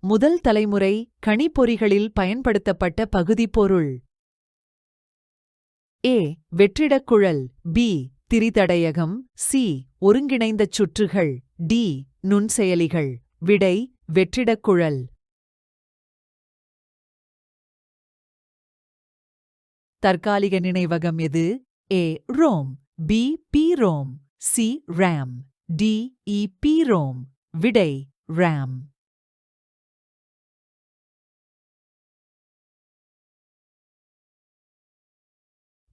முதல் தலைமுறை கணிப்பொறிகளில் பயன்படுத்தப்பட்ட பகுதிப்பொருள். ஏ. வெற்றிடக்குழல். பி. திரிதடையகம். சி. ஒருங்கிணைந்த சுற்றுகள். டி. நுண்செயலிகள். விடை வெற்றிடக்குழல். தற்காலிக நினைவகம் எது? A. ROM. B. PROM. C. RAM. D. EPROM. விடை ரேம்.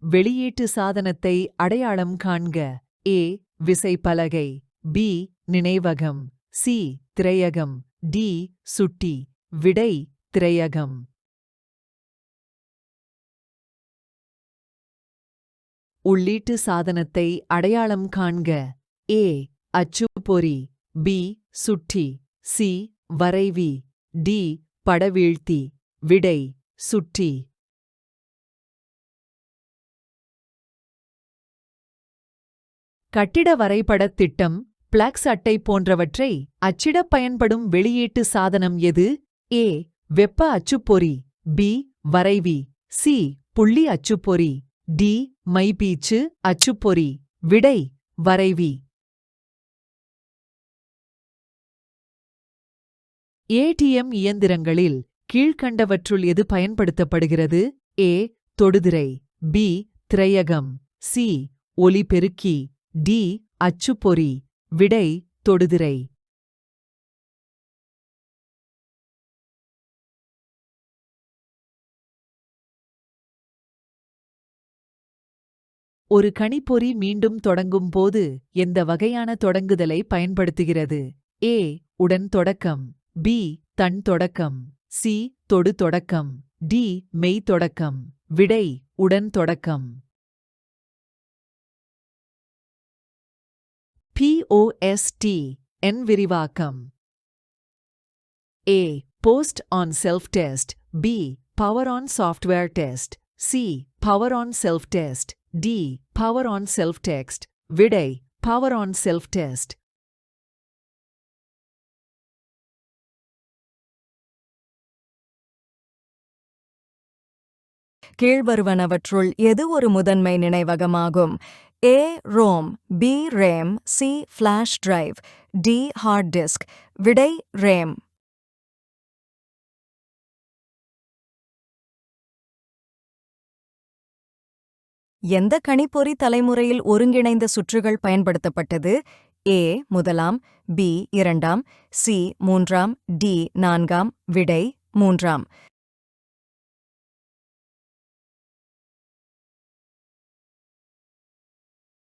வெளியீட்டு சாதனத்தை அடையாளம் காண்க. ஏ. விசைப்பலகை. பி. நினைவகம். சி. திரையகம். டி. சுட்டி. விடை திரையகம். உள்ளீட்டு சாதனத்தை அடையாளம் காண்க. ஏ. அச்சுப்பொறி. பி. சுட்டி. சி. வரைவி. டி. படவீழ்த்தி. விடை சுட்டி. கட்டிட வரைபடத் திட்டம், பிளக்ஸ் அட்டை போன்றவற்றை அச்சிடப் பயன்படும் வெளியீட்டு சாதனம் எது? ஏ. வெப்ப அச்சுப்பொறி. பி. வரைவி. சி. புள்ளி அச்சுப்பொறி. டி. மைபீச்சு அச்சுப்பொறி. விடை வரைவி. ஏடிஎம் இயந்திரங்களில் கீழ்க்கண்டவற்றுள் எது பயன்படுத்தப்படுகிறது? ஏ. தொடுதிரை. பி. திரையகம். சி. ஒலிபெருக்கி. டி. அச்சுப்பொறி. விடை தொடுதிரை. ஒரு கணிப்பொறி மீண்டும் தொடங்கும் போது எந்த வகையான தொடங்குதலை பயன்படுத்துகிறது? ஏ. உடன் தொடக்கம். பி. தன் தொடக்கம். சி. தொடு தொடக்கம். டி. மெய் தொடக்கம். விடை உடன் தொடக்கம். POST என் விரிவாக்கம். A. Post on self-test. B. Power on software test. C. Power on self-test. D. Power on self-text. விடை Power on self-test. கீழ்வருவனவற்றுள் எது ஒரு முதன்மை நினைவகமாகும்? A. ROM. B. RAM. C. Flash drive. D. Hard disk. விடை RAM. எந்த கணிப்பொறி தலைமுறையில் ஒருங்கிணைந்த சுற்றுகள் பயன்படுத்தப்பட்டது? ஏ. முதலாம். பி. இரண்டாம். சி. மூன்றாம். டி. நான்காம். விடை மூன்றாம்.